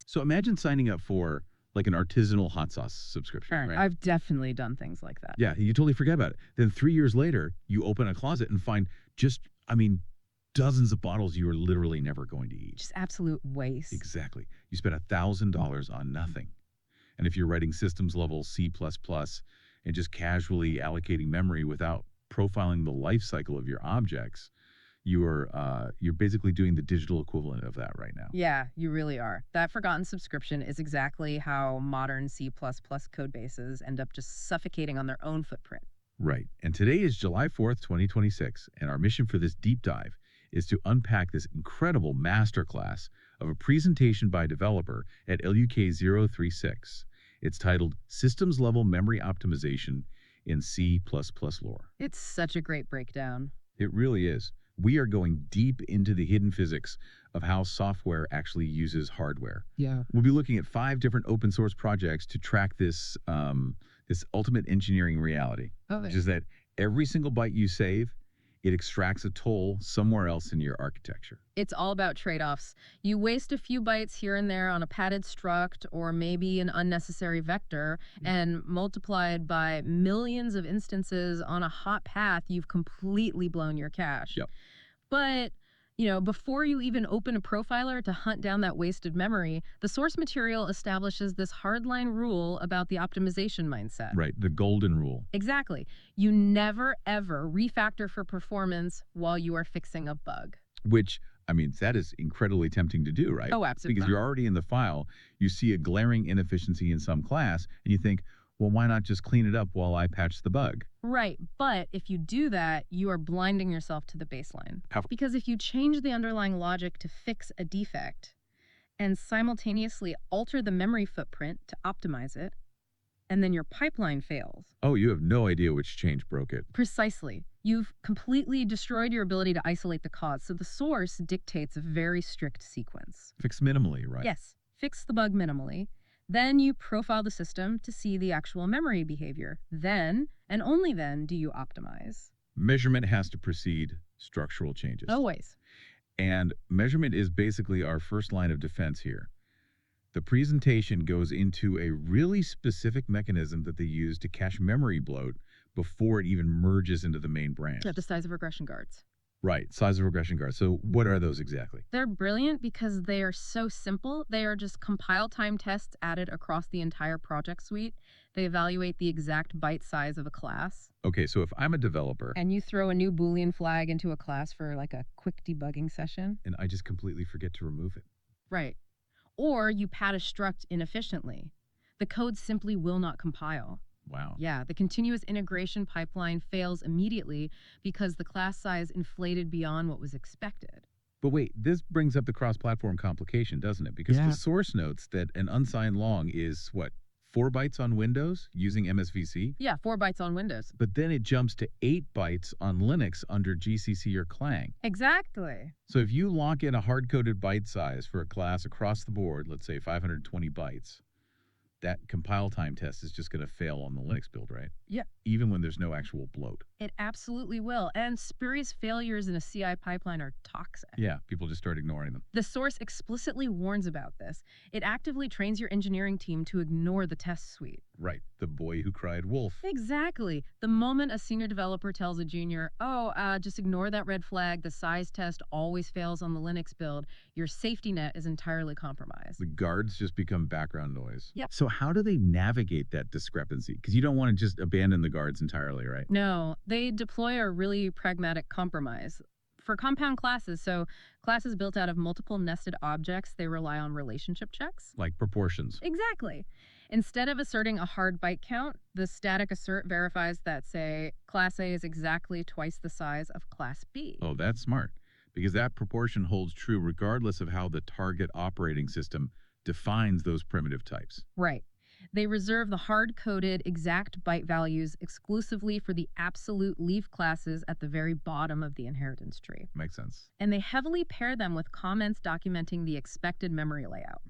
So imagine signing up for like an artisanal hot sauce subscription, Sure. right? I've definitely done things like that. Yeah, you totally forget about it. Then 3 years later, you open a closet and find just, I mean, dozens of bottles you are literally never going to eat. Just absolute waste. Exactly. You spent $1,000 on nothing. And if you're writing systems level C++ and just casually allocating memory without profiling the life cycle of your objects, you're basically doing the digital equivalent of that right now. Yeah, you really are. That forgotten subscription is exactly how modern C++ code bases end up just suffocating on their own footprint. Right. And today is July 4th, 2026, and our mission for this deep dive is to unpack this incredible masterclass of a presentation by a developer at LUK036. It's titled Systems Level Memory Optimization in C++ Lore. It's such a great breakdown. It really is. We are going deep into the hidden physics of how software actually uses hardware. Yeah. We'll be looking at 5 different open source projects to track this ultimate engineering reality, which is that every single byte you save, it extracts a toll somewhere else in your architecture. It's all about trade-offs. You waste a few bytes here and there on a padded struct or maybe an unnecessary vector, and multiplied by millions of instances on a hot path, you've completely blown your cache. Yep. But, before you even open a profiler to hunt down that wasted memory, the source material establishes this hardline rule about the optimization mindset. Right, the golden rule. Exactly. You never, ever refactor for performance while you are fixing a bug. Which, I mean, that is incredibly tempting to do, right? Oh, absolutely. Because you're already in the file, you see a glaring inefficiency in some class, and you think, well, why not just clean it up while I patch the bug? Right, but if you do that, you are blinding yourself to the baseline. How? Because if you change the underlying logic to fix a defect and simultaneously alter the memory footprint to optimize it, and then your pipeline fails. Oh, you have no idea which change broke it. Precisely. You've completely destroyed your ability to isolate the cause, so the source dictates a very strict sequence. Fix minimally, right? Yes, fix the bug minimally. Then you profile the system to see the actual memory behavior. Then, and only then, do you optimize. Measurement has to precede structural changes. Always. And measurement is basically our first line of defense here. The presentation goes into a really specific mechanism that they use to cache memory bloat before it even merges into the main branch. Yeah, the size of regression guards. Right, size of regression guards. So what are those exactly? They're brilliant because they are so simple. They are just compile time tests added across the entire project suite. They evaluate the exact byte size of a class. Okay, so if I'm a developer And you throw a new Boolean flag into a class for like a quick debugging session. and I just completely forget to remove it. Right. Or you pad a struct inefficiently. The code simply will not compile. Wow. Yeah, the continuous integration pipeline fails immediately because the class size inflated beyond what was expected. But wait, this brings up the cross-platform complication, doesn't it? Because Yeah. the source notes that an unsigned long is, what, 4 bytes on Windows using MSVC? Yeah, 4 bytes on Windows. But then it jumps to 8 bytes on Linux under GCC or Clang. Exactly. So if you lock in a hard-coded byte size for a class across the board, let's say 520 bytes, that compile time test is just going to fail on the Linux build, right? Yeah. Even when there's no actual bloat. It absolutely will. And spurious failures in a CI pipeline are toxic. Yeah, people just start ignoring them. The source explicitly warns about this. It actively trains your engineering team to ignore the test suite. Right, the boy who cried wolf. Exactly. The moment a senior developer tells a junior, just ignore that red flag, the size test always fails on the Linux build, your safety net is entirely compromised. The guards just become background noise. Yep. So how do they navigate that discrepancy? Because you don't want to just abandon the guards entirely, right? No, they deploy a really pragmatic compromise. For compound classes, so classes built out of multiple nested objects, they rely on relationship checks. Like proportions. Exactly. Instead of asserting a hard byte count, the static assert verifies that, say, class A is exactly twice the size of class B. Oh, that's smart. Because that proportion holds true regardless of how the target operating system defines those primitive types. Right. They reserve the hard-coded exact byte values exclusively for the absolute leaf classes at the very bottom of the inheritance tree. Makes sense. And they heavily pair them with comments documenting the expected memory layout.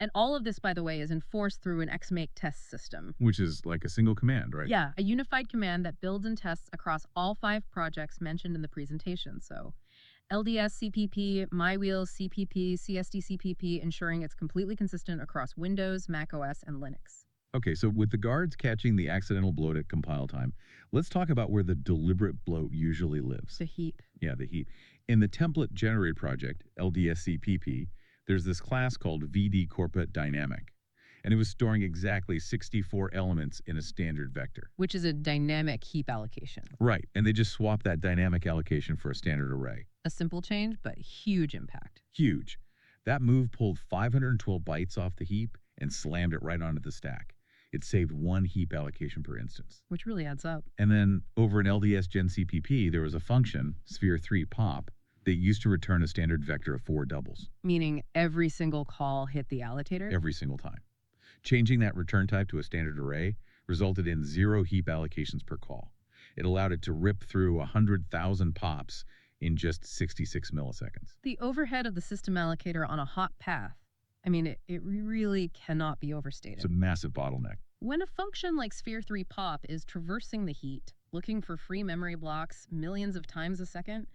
And all of this, by the way, is enforced through an XMake test system. Which is like a single command, right? Yeah, a unified command that builds and tests across all 5 projects mentioned in the presentation. So LDS CPP, MyWheel CPP, CSD CPP, ensuring it's completely consistent across Windows, Mac OS, and Linux. Okay, so with the guards catching the accidental bloat at compile time, let's talk about where the deliberate bloat usually lives. The heap. Yeah, the heap. In the template generated project, LDSCPP, there's this class called VD Corpet Dynamic, and it was storing exactly 64 elements in a standard vector. Which is a dynamic heap allocation. Right, and they just swapped that dynamic allocation for a standard array. A simple change, but huge impact. Huge. That move pulled 512 bytes off the heap and slammed it right onto the stack. It saved one heap allocation per instance. Which really adds up. And then over in LDS Gen CPP, there was a function, sphere3 pop, that used to return a standard vector of 4 doubles. Meaning every single call hit the allocator? Every single time. Changing that return type to a standard array resulted in 0 heap allocations per call. It allowed it to rip through 100,000 pops in just 66 milliseconds. The overhead of the system allocator on a hot path, I mean, it really cannot be overstated. It's a massive bottleneck. When a function like sphere3 pop is traversing the heat, looking for free memory blocks millions of times a second,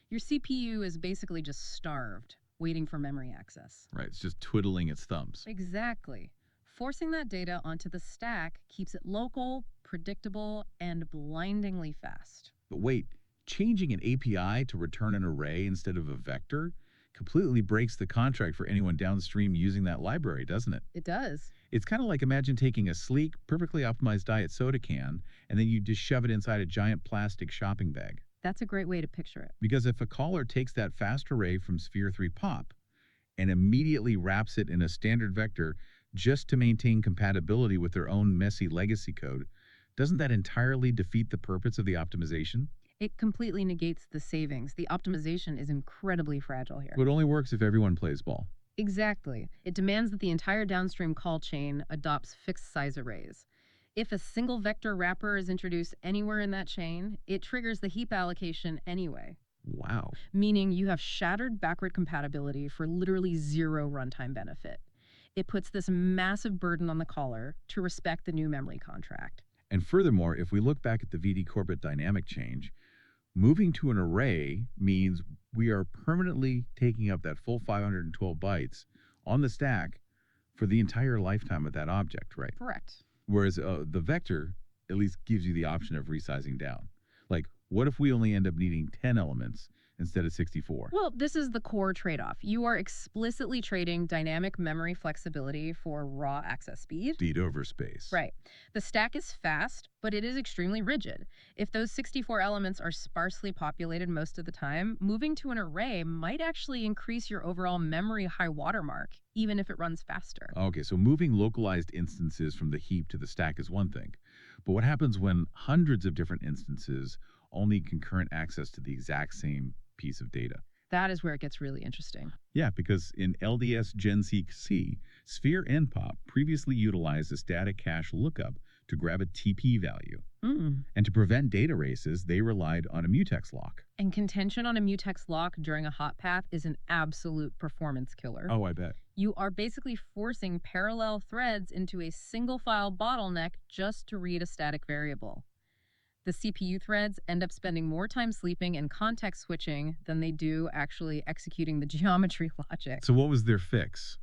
your CPU is basically just starved, waiting for memory access. Right, it's just twiddling its thumbs. Exactly. Forcing that data onto the stack keeps it local, predictable, and blindingly fast. But wait, changing an API to return an array instead of a vector completely breaks the contract for anyone downstream using that library, doesn't it? It does. It's kind of like imagine taking a sleek, perfectly optimized diet soda can, and then you just shove it inside a giant plastic shopping bag. That's a great way to picture it. Because if a caller takes that fast array from sphere3 pop and immediately wraps it in a standard vector just to maintain compatibility with their own messy legacy code, doesn't that entirely defeat the purpose of the optimization? It completely negates the savings. The optimization is incredibly fragile here. It only works if everyone plays ball. Exactly. It demands that the entire downstream call chain adopts fixed size arrays. If a single vector wrapper is introduced anywhere in that chain, it triggers the heap allocation anyway. Wow. Meaning you have shattered backward compatibility for literally 0 runtime benefit. It puts this massive burden on the caller to respect the new memory contract. And furthermore, if we look back at the VD Corpet dynamic change, moving to an array means we are permanently taking up that full 512 bytes on the stack for the entire lifetime of that object, right? Correct. Whereas the vector at least gives you the option of resizing down. Like, what if we only end up needing 10 elements instead of 64? Well, this is the core trade-off. You are explicitly trading dynamic memory flexibility for raw access speed. Speed over space. Right. The stack is fast, but it is extremely rigid. If those 64 elements are sparsely populated most of the time, moving to an array might actually increase your overall memory high watermark, even if it runs faster. Okay, so moving localized instances from the heap to the stack is one thing. But what happens when hundreds of different instances all need concurrent access to the exact same piece of data? That is where it gets really interesting. Yeah, because in LDS Gen C, Sphere and Pop previously utilized a static cache lookup to grab a TP value. And to prevent data races, they relied on a mutex lock. And contention on a mutex lock during a hot path is an absolute performance killer. Oh, I bet. You are basically forcing parallel threads into a single file bottleneck just to read a static variable. The CPU threads end up spending more time sleeping and context switching than they do actually executing the geometry logic. So what was their fix?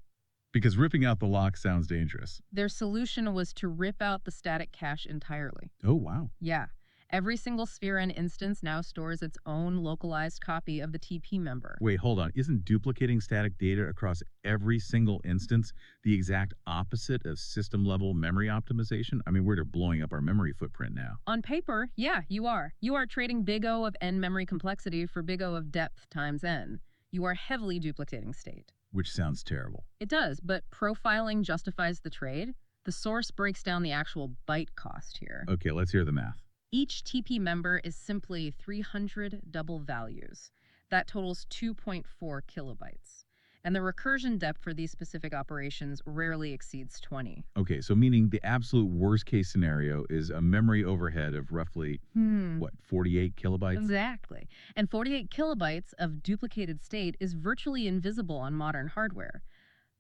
Because ripping out the lock sounds dangerous. Their solution was to rip out the static cache entirely. Oh, wow. Yeah. Every single sphere-n instance now stores its own localized copy of the TP member. Wait, hold on. Isn't duplicating static data across every single instance the exact opposite of system-level memory optimization? I mean, we're blowing up our memory footprint now. On paper, yeah, you are. You are trading big O of n memory complexity for big O of depth times n. You are heavily duplicating state. Which sounds terrible. It does, but profiling justifies the trade. The source breaks down the actual byte cost here. Okay, let's hear the math. Each TP member is simply 300 double values. That totals 2.4 kilobytes. And the recursion depth for these specific operations rarely exceeds 20. Okay, so meaning the absolute worst case scenario is a memory overhead of roughly, 48 kilobytes? Exactly. And 48 kilobytes of duplicated state is virtually invisible on modern hardware.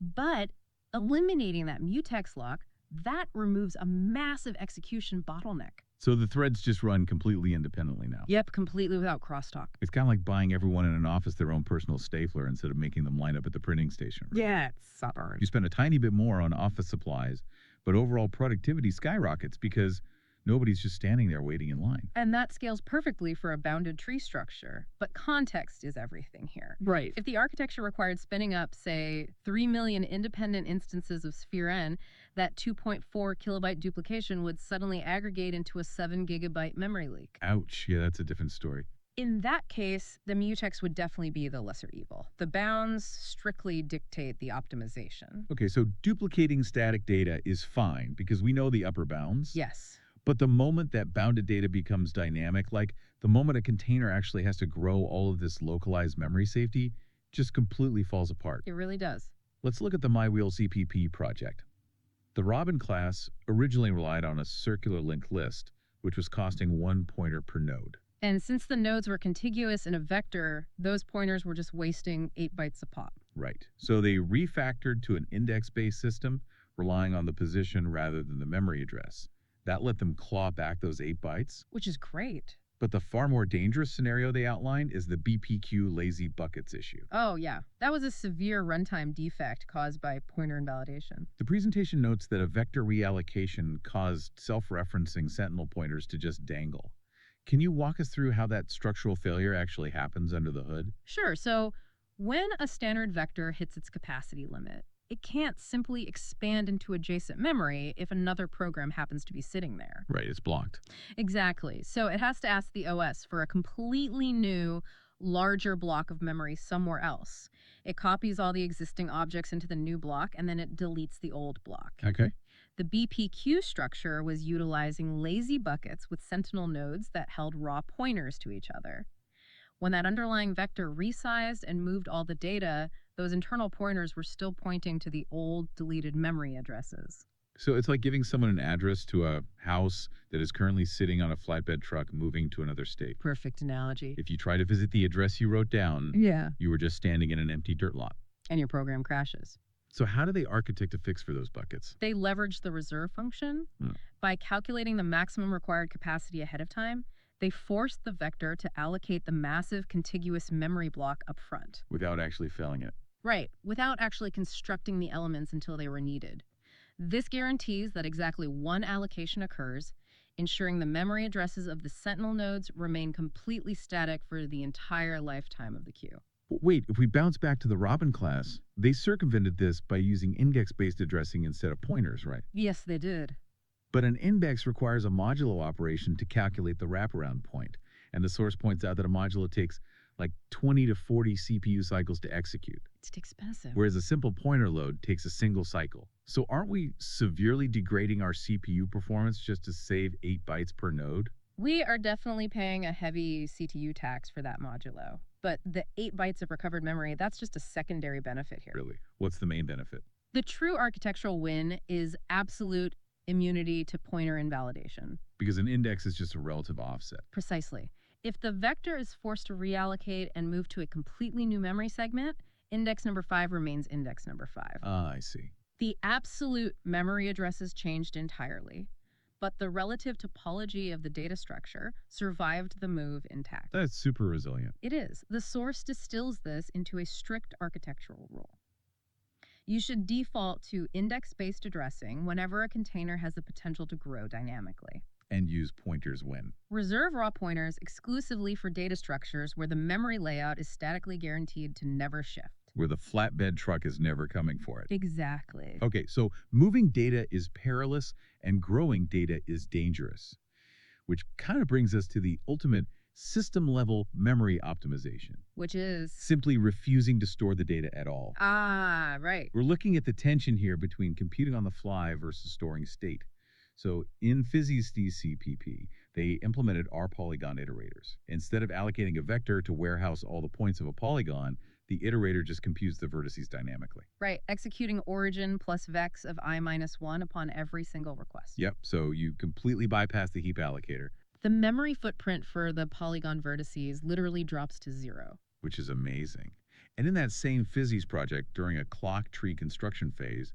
But eliminating that mutex lock, that removes a massive execution bottleneck. So the threads just run completely independently now. Yep, completely without crosstalk. It's kind of like buying everyone in an office their own personal stapler instead of making them line up at the printing station. Right? Yeah, it's stubborn. You spend a tiny bit more on office supplies, but overall productivity skyrockets because nobody's just standing there waiting in line. And that scales perfectly for a bounded tree structure. But context is everything here. Right. If the architecture required spinning up, say, 3 million independent instances of sphere n, that 2.4 kilobyte duplication would suddenly aggregate into a 7 gigabyte memory leak. Ouch. Yeah, that's a different story. In that case, the mutex would definitely be the lesser evil. The bounds strictly dictate the optimization. Okay, so duplicating static data is fine because we know the upper bounds. Yes. But the moment that bounded data becomes dynamic, like the moment a container actually has to grow all of this localized memory safety, just completely falls apart. It really does. Let's look at the MyWheel CPP project. The Robin class originally relied on a circular linked list, which was costing 1 pointer per node. And since the nodes were contiguous in a vector, those pointers were just wasting 8 bytes a pop. Right. So they refactored to an index-based system, relying on the position rather than the memory address. That let them claw back those 8 bytes. Which is great. But the far more dangerous scenario they outlined is the BPQ lazy buckets issue. Oh, yeah. That was a severe runtime defect caused by pointer invalidation. The presentation notes that a vector reallocation caused self-referencing sentinel pointers to just dangle. Can you walk us through how that structural failure actually happens under the hood? Sure. So when a standard vector hits its capacity limit, it can't simply expand into adjacent memory if another program happens to be sitting there. Right, it's blocked. Exactly. So it has to ask the OS for a completely new, larger block of memory somewhere else. It copies all the existing objects into the new block, and then it deletes the old block. Okay. The BPQ structure was utilizing lazy buckets with sentinel nodes that held raw pointers to each other. When that underlying vector resized and moved all the data, those internal pointers were still pointing to the old deleted memory addresses. So it's like giving someone an address to a house that is currently sitting on a flatbed truck moving to another state. Perfect analogy. If you try to visit the address you wrote down, Yeah. you were just standing in an empty dirt lot. And your program crashes. So how do they architect a fix for those buckets? They leveraged the reserve function. By calculating the maximum required capacity ahead of time, they forced the vector to allocate the massive contiguous memory block up front. Without actually failing it. Right, without actually constructing the elements until they were needed. This guarantees that exactly one allocation occurs, ensuring the memory addresses of the sentinel nodes remain completely static for the entire lifetime of the queue. But wait, if we bounce back to the Robin class, they circumvented this by using index-based addressing instead of pointers, right? Yes, they did. But an index requires a modulo operation to calculate the wraparound point, and the source points out that a modulo takes like 20 to 40 CPU cycles to execute, It's expensive. whereas a simple pointer load takes a single cycle. So aren't we severely degrading our CPU performance just to save 8 bytes per node? We are definitely paying a heavy CTU tax for that modulo. But the 8 bytes of recovered memory, that's just a secondary benefit here. Really? What's the main benefit? The true architectural win is absolute immunity to pointer invalidation. Because an index is just a relative offset. Precisely. If the vector is forced to reallocate and move to a completely new memory segment, index number 5 remains index number 5. Ah, I see. The absolute memory addresses changed entirely, but the relative topology of the data structure survived the move intact. That's super resilient. It is. The source distills this into a strict architectural rule. You should default to index-based addressing whenever a container has the potential to grow dynamically. And use pointers when. Reserve raw pointers exclusively for data structures where the memory layout is statically guaranteed to never shift. Where the flatbed truck is never coming for it. Exactly. Okay, so moving data is perilous and growing data is dangerous, which kind of brings us to the ultimate system-level memory optimization, Which is... simply refusing to store the data at all. Ah, right. We're looking at the tension here between computing on the fly versus storing state. So in Fizzy's DCPP, they implemented rPolygon iterators. Instead of allocating a vector to warehouse all the points of a polygon, the iterator just computes the vertices dynamically. Right, executing origin plus vex of I-1 upon every single request. Yep, so you completely bypass the heap allocator, The memory footprint for the polygon vertices literally drops to 0. which is amazing. And in that same Fizzy's project, during a clock tree construction phase,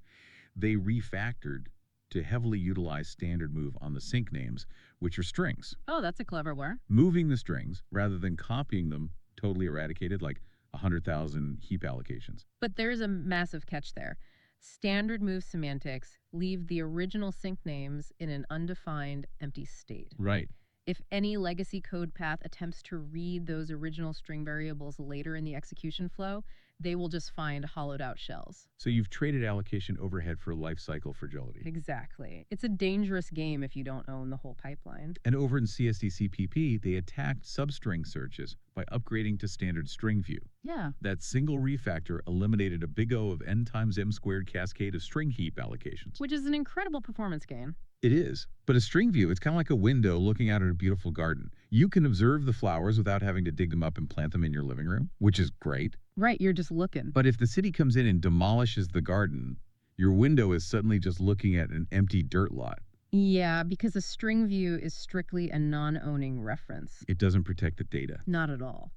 they refactored to heavily utilize standard move on the sync names, which are strings. Oh, that's a clever word. Moving the strings rather than copying them totally eradicated like 100,000 heap allocations. But there's a massive catch there. Standard move semantics leave the original sync names in an undefined, empty state. Right. If any legacy code path attempts to read those original string variables later in the execution flow, they will just find hollowed out shells. So you've traded allocation overhead for lifecycle fragility. Exactly. It's a dangerous game if you don't own the whole pipeline. And over in CSDCPP, they attacked substring searches by upgrading to standard string view. Yeah. That single refactor eliminated a big O of n times m squared cascade of string heap allocations. Which is an incredible performance gain. It is. But a string view, it's kind of like a window looking out at a beautiful garden. You can observe the flowers without having to dig them up and plant them in your living room, which is great. Right, you're just looking. But if the city comes in and demolishes the garden, your window is suddenly just looking at an empty dirt lot. Yeah, because a string view is strictly a non-owning reference. It doesn't protect the data. Not at all.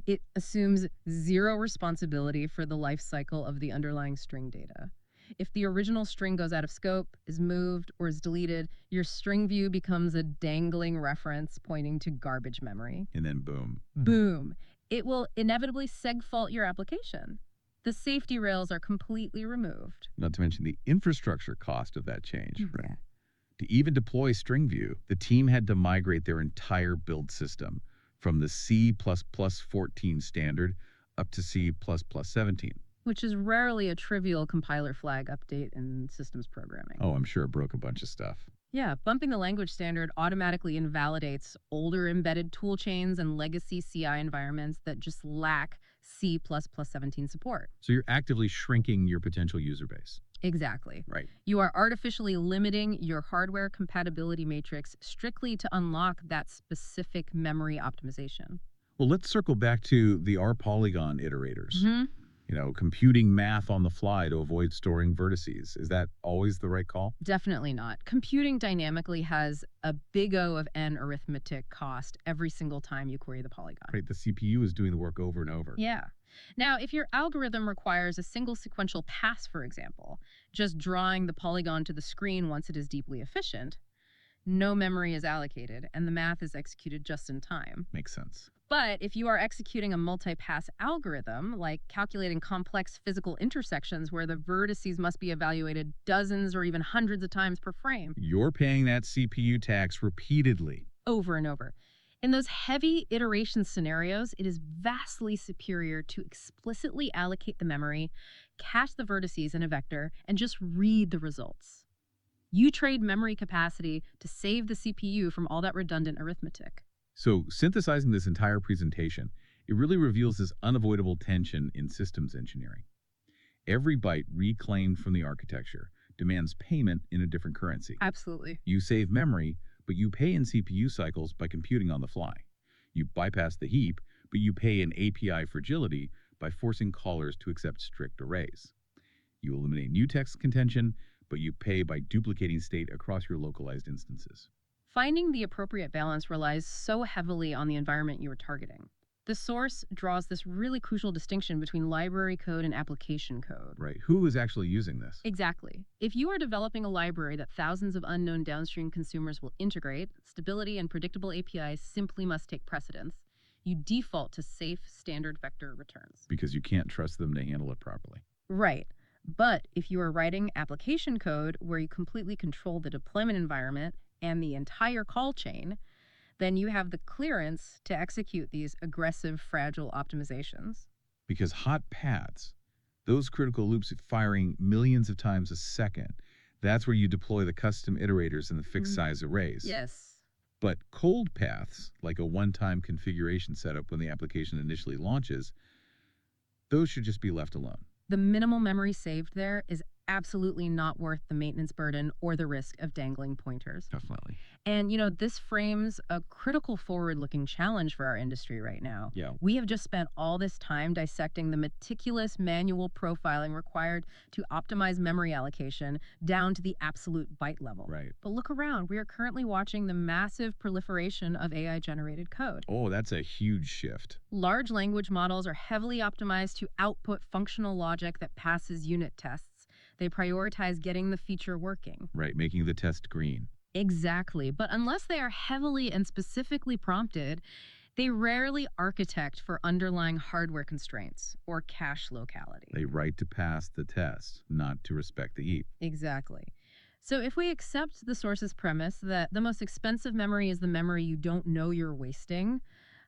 It assumes zero responsibility for the life cycle of the underlying string data. If the original string goes out of scope, is moved, or is deleted, your string view becomes a dangling reference pointing to garbage memory. And then boom. Boom. It will inevitably segfault your application. The safety rails are completely removed. Not to mention the infrastructure cost of that change. Yeah. To even deploy string view, the team had to migrate their entire build system from the C++14 standard up to C++17. Which is rarely a trivial compiler flag update in systems programming. Oh, I'm sure it broke a bunch of stuff. Yeah, bumping the language standard automatically invalidates older embedded toolchains and legacy CI environments that just lack C++17 support. So you're actively shrinking your potential user base. Exactly. Right. You are artificially limiting your hardware compatibility matrix strictly to unlock that specific memory optimization. Well, let's circle back to the R-Polygon iterators. Mm-hmm. Computing math on the fly to avoid storing vertices. Is that always the right call? Definitely not. Computing dynamically has a big O of n arithmetic cost every single time you query the polygon. Right, the CPU is doing the work over and over. Yeah. Now, if your algorithm requires a single sequential pass, for example, just drawing the polygon to the screen once it is deeply efficient, no memory is allocated and the math is executed just in time. Makes sense. But if you are executing a multi-pass algorithm, like calculating complex physical intersections where the vertices must be evaluated dozens or even hundreds of times per frame, You're paying that CPU tax repeatedly. over and over. In those heavy iteration scenarios, it is vastly superior to explicitly allocate the memory, cache the vertices in a vector, and just read the results. You trade memory capacity to save the CPU from all that redundant arithmetic. So synthesizing this entire presentation, it really reveals this unavoidable tension in systems engineering. Every byte reclaimed from the architecture demands payment in a different currency. Absolutely. You save memory, but you pay in CPU cycles by computing on the fly. You bypass the heap, but you pay in API fragility by forcing callers to accept strict arrays. You eliminate mutex contention, but you pay by duplicating state across your localized instances. Finding the appropriate balance relies so heavily on the environment you are targeting. The source draws this really crucial distinction between library code and application code. Right. Who is actually using this? Exactly. If you are developing a library that thousands of unknown downstream consumers will integrate, stability and predictable APIs simply must take precedence. You default to safe standard vector returns. Because you can't trust them to handle it properly. Right. But if you are writing application code where you completely control the deployment environment and the entire call chain, then you have the clearance to execute these aggressive, fragile optimizations. Because hot paths, those critical loops firing millions of times a second, that's where you deploy the custom iterators and the fixed size arrays. Yes. But cold paths, like a one-time configuration setup when the application initially launches, those should just be left alone. The minimal memory saved there is absolutely not worth the maintenance burden or the risk of dangling pointers. Definitely. And, this frames a critical forward-looking challenge for our industry right now. Yeah. We have just spent all this time dissecting the meticulous manual profiling required to optimize memory allocation down to the absolute byte level. Right. But look around. We are currently watching the massive proliferation of AI-generated code. Oh, that's a huge shift. Large language models are heavily optimized to output functional logic that passes unit tests. They prioritize getting the feature working. Right, making the test green. Exactly. But unless they are heavily and specifically prompted, they rarely architect for underlying hardware constraints or cache locality. They write to pass the test, not to respect the heap. Exactly. So if we accept the source's premise that the most expensive memory is the memory you don't know you're wasting,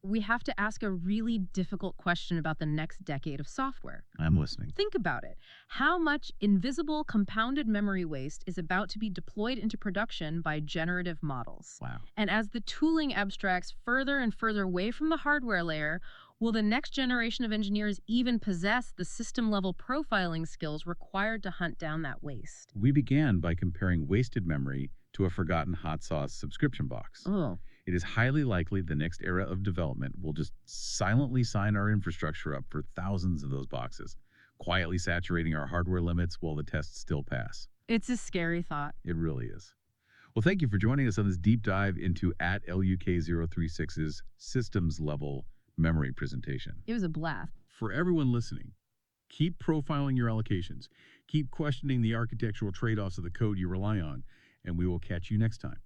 we have to ask a really difficult question about the next decade of software. I'm listening. Think about it. How much invisible compounded memory waste is about to be deployed into production by generative models? Wow. And as the tooling abstracts further and further away from the hardware layer, will the next generation of engineers even possess the system level profiling skills required to hunt down that waste? We began by comparing wasted memory to a forgotten hot sauce subscription box. Oh, It is highly likely the next era of development will just silently sign our infrastructure up for thousands of those boxes, quietly saturating our hardware limits while the tests still pass. it's a scary thought. It really is. Well, thank you for joining us on this deep dive into at LUK036's systems level memory presentation. It was a blast. For everyone listening, keep profiling your allocations, keep questioning the architectural trade offs of the code you rely on, and we will catch you next time.